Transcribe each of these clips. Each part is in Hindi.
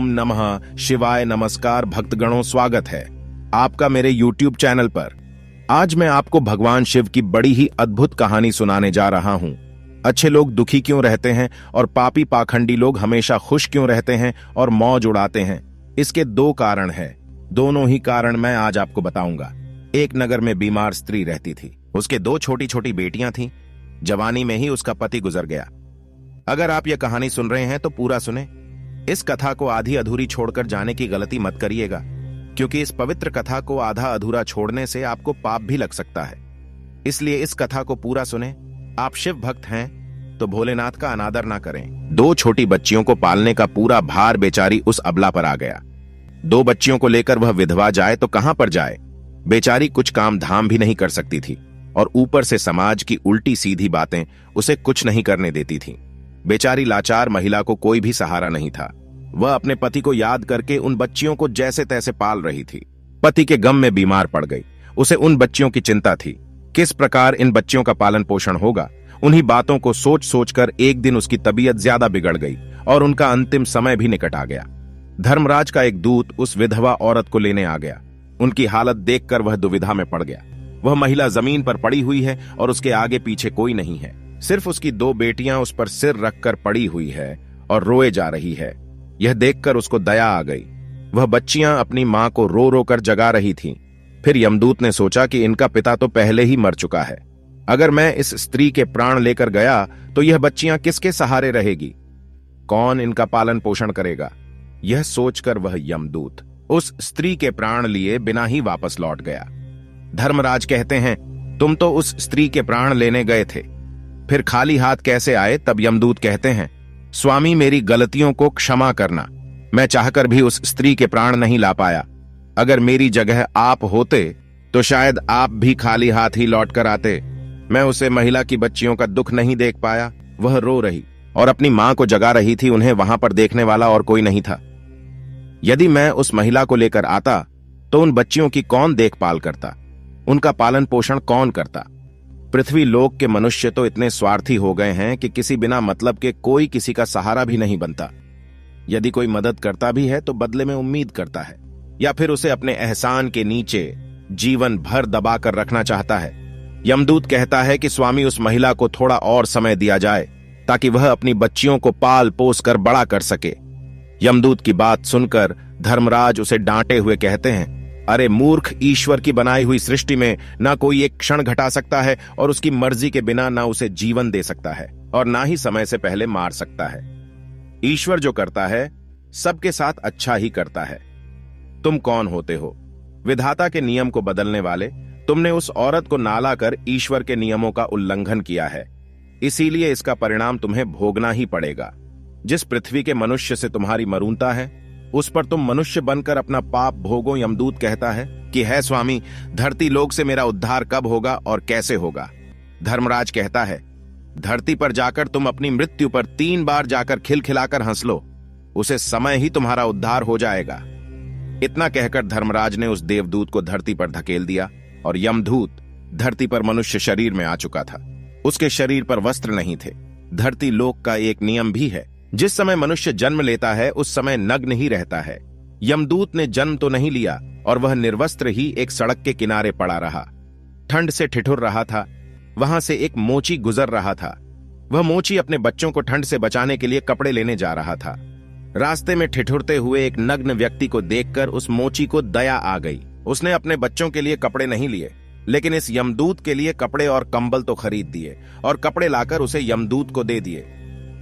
ओम नमः शिवाय। नमस्कार भक्तगणों, स्वागत है आपका मेरे YouTube चैनल पर। आज मैं आपको भगवान शिव की बड़ी ही अद्भुत कहानी सुनाने जा रहा हूं। अच्छे लोग दुखी क्यों रहते हैं और पापी पाखंडी लोग हमेशा खुश क्यों रहते हैं और मौज उड़ाते हैं? इसके दो कारण हैं। दोनों ही कारण मैं आज आपको बताऊंगा। एक नगर में बीमार स्त्री रहती थी। उसके दो छोटी छोटी बेटियां थीं। जवानी में ही उसका पति गुजर गया। अगर आप यह कहानी सुन रहे हैं तो पूरा सुने। इस कथा को आधी अधूरी छोड़कर जाने की गलती मत करिएगा, क्योंकि इस पवित्र कथा को आधा अधूरा छोड़ने से आपको पाप भी लग सकता है। इसलिए इस कथा को पूरा सुने। आप शिव भक्त हैं तो भोलेनाथ का अनादर ना करें। दो छोटी बच्चियों को पालने का पूरा भार बेचारी उस अबला पर आ गया। दो बच्चियों को लेकर वह विधवा जाए तो कहां पर जाए? बेचारी कुछ काम धाम भी नहीं कर सकती थी और ऊपर से समाज की उल्टी सीधी बातें उसे कुछ नहीं करने देती थीं। बेचारी लाचार महिला को कोई भी सहारा नहीं था। वह अपने पति को याद करके उन बच्चियों को जैसे तैसे पाल रही थी। पति के गम में बीमार पड़ गई। उसे उन बच्चियों की चिंता थी। किस प्रकार इन बच्चियों का पालन पोषण होगा? उन्हीं बातों को सोच सोचकर एक दिन उसकी तबीयत ज्यादा बिगड़ गई और उनका अंतिम समय भी निकट आ गया। धर्मराज का एक दूत उस विधवा औरत को लेने आ गया। उनकी हालत देखकर वह दुविधा में पड़ गया। वह महिला जमीन पर पड़ी हुई है और उसके आगे पीछे कोई नहीं है। सिर्फ उसकी दो बेटियां उस पर सिर रखकर पड़ी हुई है और रोए जा रही है। यह देखकर उसको दया आ गई। वह बच्चियां अपनी मां को रो रो कर जगा रही थीं। फिर यमदूत ने सोचा कि इनका पिता तो पहले ही मर चुका है। अगर मैं इस स्त्री के प्राण लेकर गया तो यह बच्चियां किसके सहारे रहेगी? कौन इनका पालन पोषण करेगा? यह सोचकर वह यमदूत उस स्त्री के प्राण लिए बिना ही वापस लौट गया। धर्मराज कहते हैं, तुम तो उस स्त्री के प्राण लेने गए थे, फिर खाली हाथ कैसे आए? तब यमदूत कहते हैं, स्वामी मेरी गलतियों को क्षमा करना। मैं चाहकर भी उस स्त्री के प्राण नहीं ला पाया। अगर मेरी जगह आप होते तो शायद आप भी खाली हाथ ही लौट कर आते। मैं उसे महिला की बच्चियों का दुख नहीं देख पाया। वह रो रही और अपनी मां को जगा रही थी। उन्हें वहां पर देखने वाला और कोई नहीं था। यदि मैं उस महिला को लेकर आता तो उन बच्चियों की कौन देखभाल करता? उनका पालन पोषण कौन करता? पृथ्वी लोक के मनुष्य तो इतने स्वार्थी हो गए हैं कि किसी बिना मतलब के कोई किसी का सहारा भी नहीं बनता। यदि कोई मदद करता भी है तो बदले में उम्मीद करता है, या फिर उसे अपने एहसान के नीचे जीवन भर दबा कर रखना चाहता है। यमदूत कहता है कि स्वामी उस महिला को थोड़ा और समय दिया जाए ताकि वह अपनी बच्चियों को पाल पोस कर बड़ा कर सके। यमदूत की बात सुनकर धर्मराज उसे डांटे हुए कहते हैं, अरे मूर्ख, ईश्वर की बनाई हुई सृष्टि में ना कोई एक क्षण घटा सकता है और उसकी मर्जी के बिना ना उसे जीवन दे सकता है और ना ही समय से पहले मार सकता है। ईश्वर जो करता है सबके साथ अच्छा ही करता है। तुम कौन होते हो? विधाता के नियम को बदलने वाले। तुमने उस औरत को नाला कर ईश्वर के नियमों का उल्लंघन किया है, इसीलिए इसका परिणाम तुम्हें भोगना ही पड़ेगा। जिस पृथ्वी के मनुष्य से तुम्हारी मरूनता है उस पर तुम मनुष्य बनकर अपना पाप भोगो। यमदूत कहता है कि है स्वामी, धरती लोक से मेरा उद्धार कब होगा और कैसे होगा? धर्मराज कहता है, धरती पर जाकर तुम अपनी मृत्यु पर 3 बार जाकर खिलखिलाकर हंस लो, उसे समय ही तुम्हारा उद्धार हो जाएगा। इतना कहकर धर्मराज ने उस देवदूत को धरती पर धकेल दिया और यमदूत धरती पर मनुष्य शरीर में आ चुका था। उसके शरीर पर वस्त्र नहीं थे। धरती लोक का एक नियम भी है, जिस समय मनुष्य जन्म लेता है उस समय नग्न ही रहता है। यमदूत ने जन्म तो नहीं लिया और वह निर्वस्त्र ही एक सड़क के किनारे पड़ा रहा। ठंड से ठिठुर रहा था। वहां से एक मोची गुजर रहा था। वह मोची अपने बच्चों को ठंड से बचाने के लिए कपड़े लेने जा रहा था। रास्ते में ठिठुरते हुए एक नग्न व्यक्ति को देखकर उस मोची को दया आ गई। उसने अपने बच्चों के लिए कपड़े नहीं लिए, लेकिन इस यमदूत के लिए कपड़े और कंबल तो खरीद दिए और कपड़े लाकर उसे यमदूत को दे दिए।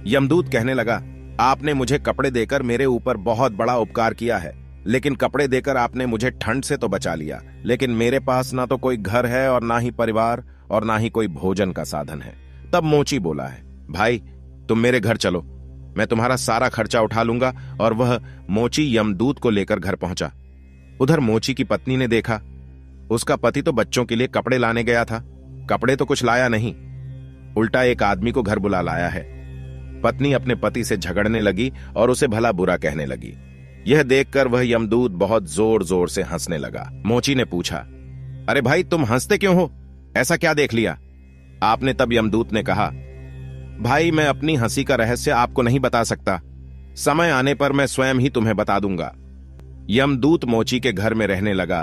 यमदूत कहने लगा, आपने मुझे कपड़े देकर मेरे ऊपर बहुत बड़ा उपकार किया है, लेकिन कपड़े देकर आपने मुझे ठंड से तो बचा लिया, लेकिन मेरे पास ना तो कोई घर है और ना ही परिवार और ना ही कोई भोजन का साधन है। तब मोची बोला है, भाई तुम मेरे घर चलो, मैं तुम्हारा सारा खर्चा उठा लूंगा। और वह मोची यमदूत को लेकर घर पहुंचा। उधर मोची की पत्नी ने देखा, उसका पति तो बच्चों के लिए कपड़े लाने गया था, कपड़े तो कुछ लाया नहीं, उल्टा एक आदमी को घर बुला लाया है। पत्नी अपने पति से झगड़ने लगी और उसे भला बुरा कहने लगी। यह देखकर वह यमदूत बहुत जोर जोर से हंसने लगा। मोची ने पूछा, अरे भाई तुम हंसते क्यों हो? ऐसा क्या देख लिया आपने? तब यमदूत ने कहा, भाई मैं अपनी हंसी का रहस्य आपको नहीं बता सकता, समय आने पर मैं स्वयं ही तुम्हें बता दूंगा। यमदूत मोची के घर में रहने लगा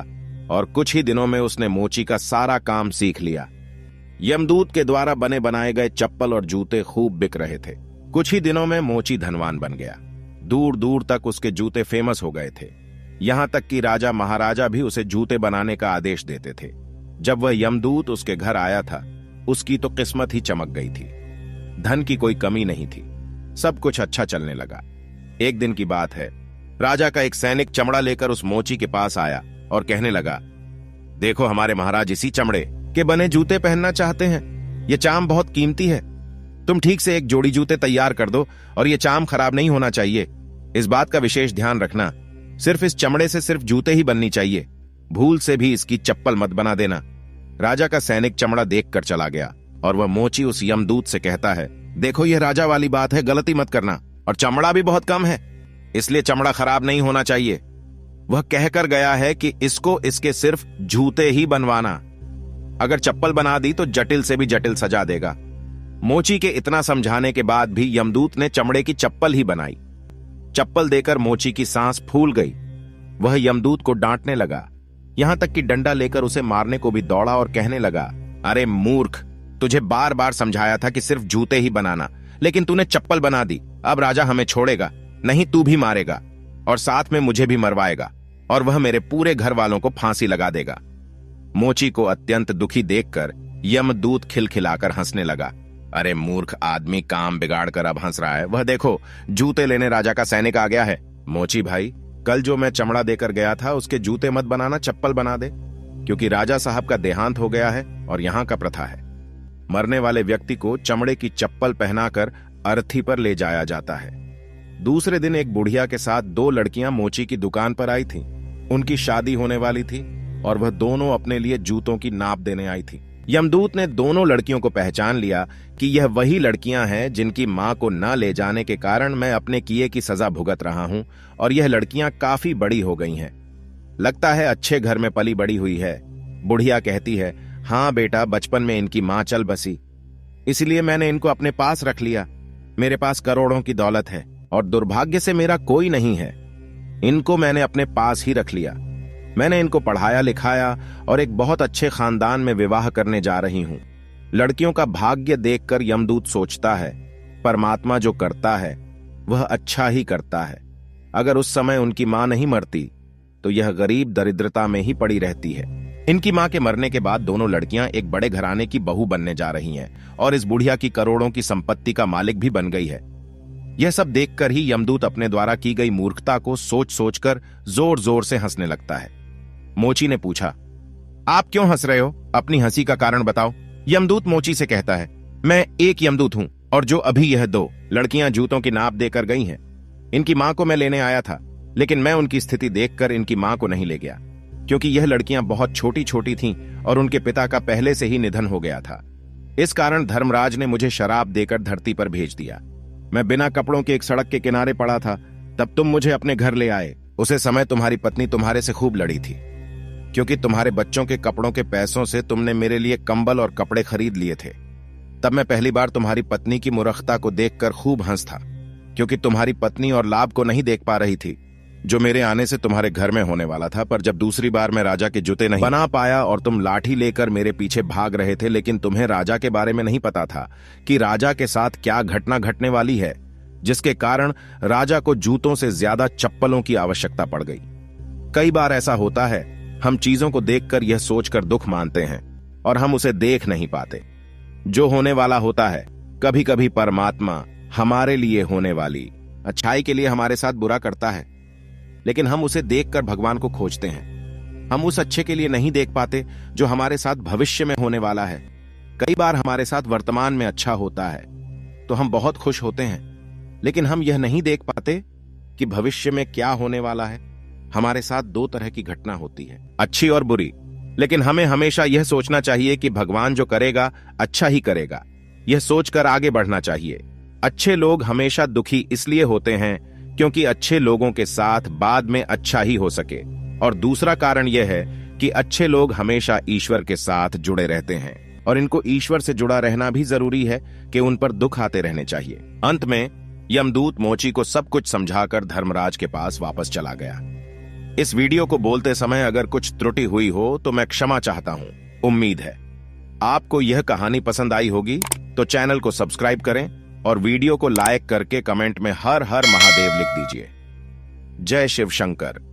और कुछ ही दिनों में उसने मोची का सारा काम सीख लिया। यमदूत के द्वारा बने बनाए गए चप्पल और जूते खूब बिक रहे थे। कुछ ही दिनों में मोची धनवान बन गया। दूर दूर तक उसके जूते फेमस हो गए थे। यहां तक कि राजा महाराजा भी उसे जूते बनाने का आदेश देते थे। जब वह यमदूत उसके घर आया था, उसकी तो किस्मत ही चमक गई थी। धन की कोई कमी नहीं थी, सब कुछ अच्छा चलने लगा। एक दिन की बात है, राजा का एक सैनिक चमड़ा लेकर उस मोची के पास आया और कहने लगा, देखो हमारे महाराज इसी चमड़े के बने जूते पहनना चाहते हैं। ये चाम बहुत कीमती है। तुम ठीक से एक जोड़ी जूते तैयार कर दो और ये चाम खराब नहीं होना चाहिए। इस बात का विशेष ध्यान रखना, सिर्फ इस चमड़े से सिर्फ जूते ही बननी चाहिए। भूल से भी इसकी चप्पल मत बना देना। राजा का सैनिक चमड़ा देखकर चला गया और वह मोची उस यमदूत से कहता है, देखो यह राजा वाली बात है, गलती मत करना। और चमड़ा भी बहुत कम है, इसलिए चमड़ा खराब नहीं होना चाहिए। वह कहकर गया है कि इसको इसके सिर्फ जूते ही बनवाना। अगर चप्पल बना दी तो जटिल से भी जटिल सजा देगा। मोची के इतना समझाने के बाद भी यमदूत ने चमड़े की चप्पल ही बनाई। चप्पल देकर मोची की सांस फूल गई। वह यमदूत को डांटने लगा, यहां तक कि डंडा लेकर उसे मारने को भी दौड़ा और कहने लगा, अरे मूर्ख, तुझे बार बार समझाया था कि सिर्फ जूते ही बनाना, लेकिन तूने चप्पल बना दी। अब राजा हमें छोड़ेगा नहीं, तू भी मारेगा और साथ में मुझे भी मरवाएगा और वह मेरे पूरे घर वालों को फांसी लगा देगा। मोची को अत्यंत दुखी देखकर यमदूत खिलखिलाकर हंसने लगा। अरे मूर्ख आदमी, काम बिगाड़ कर अब हंस रहा है। वह देखो, जूते लेने राजा का सैनिक आ गया है। मोची भाई, कल जो मैं चमड़ा देकर गया था उसके जूते मत बनाना, चप्पल बना दे, क्योंकि राजा साहब का देहांत हो गया है और यहां का प्रथा है। मरने वाले व्यक्ति को चमड़े की चप्पल पहनाकर अर्थी पर ले जाया जाता है। दूसरे दिन एक बुढ़िया के साथ दो लड़कियां मोची की दुकान पर आई थीं। उनकी शादी होने वाली थी और वह दोनों अपने लिए जूतों की नाप देने आई थी। यमदूत ने दोनों लड़कियों को पहचान लिया कि यह वही लड़कियां हैं जिनकी मां को न ले जाने के कारण मैं अपने किए की सजा भुगत रहा हूं, और यह लड़कियां काफी बड़ी हो गई हैं। लगता है अच्छे घर में पली बड़ी हुई है। बुढ़िया कहती है, हाँ बेटा, बचपन में इनकी मां चल बसी, इसलिए मैंने इनको अपने पास रख लिया। मेरे पास करोड़ों की दौलत है और दुर्भाग्य से मेरा कोई नहीं है। इनको मैंने अपने पास ही रख लिया। मैंने इनको पढ़ाया लिखाया और एक बहुत अच्छे खानदान में विवाह करने जा रही हूं। लड़कियों का भाग्य देखकर यमदूत सोचता है, परमात्मा जो करता है वह अच्छा ही करता है। अगर उस समय उनकी मां नहीं मरती तो यह गरीब दरिद्रता में ही पड़ी रहती है। इनकी मां के मरने के बाद दोनों लड़कियां एक बड़े घराने की बहू बनने जा रही हैं और इस बुढ़िया की करोड़ों की संपत्ति का मालिक भी बन गई है। यह सब देखकर ही यमदूत अपने द्वारा की गई मूर्खता को सोच सोचकर जोर जोर से हंसने लगता है। मोची ने पूछा, आप क्यों हंस रहे हो? अपनी हंसी का कारण बताओ। यमदूत मोची से कहता है, मैं एक यमदूत हूं और जो अभी यह दो लड़कियां जूतों की नाप देकर गई हैं, इनकी मां को मैं लेने आया था, लेकिन मैं उनकी स्थिति देखकर इनकी मां को नहीं ले गया, क्योंकि यह लड़कियां बहुत छोटी छोटी थीं और उनके पिता का पहले से ही निधन हो गया था। इस कारण धर्मराज ने मुझे शराब देकर धरती पर भेज दिया। मैं बिना कपड़ों के एक सड़क के किनारे पड़ा था, तब तुम मुझे अपने घर ले आए। उसे समय तुम्हारी पत्नी तुम्हारे से खूब लड़ी थी, क्योंकि तुम्हारे बच्चों के कपड़ों के पैसों से तुमने मेरे लिए कंबल और कपड़े खरीद लिए थे। तब मैं पहली बार तुम्हारी पत्नी की मूर्खता को देखकर खूब हंस था, क्योंकि तुम्हारी पत्नी और लाभ को नहीं देख पा रही थी जो मेरे आने से तुम्हारे घर में होने वाला था। पर जब दूसरी बार मैं राजा के जूते नहीं बना पाया और तुम लाठी लेकर मेरे पीछे भाग रहे थे, लेकिन तुम्हें राजा के बारे में नहीं पता था कि राजा के साथ क्या घटना घटने वाली है, जिसके कारण राजा को जूतों से ज्यादा चप्पलों की आवश्यकता पड़ गई। कई बार ऐसा होता है, हम चीजों को देखकर यह सोचकर दुख मानते हैं और हम उसे देख नहीं पाते। जो होने वाला होता है, कभी कभी परमात्मा हमारे लिए होने वाली अच्छाई के लिए हमारे साथ बुरा करता है, लेकिन हम उसे देखकर भगवान को खोजते हैं। हम उस अच्छे के लिए नहीं देख पाते जो हमारे साथ भविष्य में होने वाला है। कई बार हमारे साथ वर्तमान में अच्छा होता है तो हम बहुत खुश होते हैं, लेकिन हम यह नहीं देख पाते कि भविष्य में क्या होने वाला है। हमारे साथ दो तरह की घटना होती है, अच्छी और बुरी, लेकिन हमें हमेशा यह सोचना चाहिए कि भगवान जो करेगा अच्छा ही करेगा। यह सोचकर आगे बढ़ना चाहिए। अच्छे लोग हमेशा दुखी इसलिए होते हैं क्योंकि अच्छे लोगों के साथ बाद में अच्छा ही हो सके, और दूसरा कारण यह है कि अच्छे लोग हमेशा ईश्वर के साथ जुड़े रहते हैं और इनको ईश्वर से जुड़ा रहना भी जरूरी है कि उन पर दुख आते रहने चाहिए। अंत में यमदूत मोची को सब कुछ समझाकर धर्मराज के पास वापस चला गया। इस वीडियो को बोलते समय अगर कुछ त्रुटि हुई हो तो मैं क्षमा चाहता हूं। उम्मीद है आपको यह कहानी पसंद आई होगी, तो चैनल को सब्सक्राइब करें और वीडियो को लाइक करके कमेंट में हर हर महादेव लिख दीजिए। जय शिव शंकर।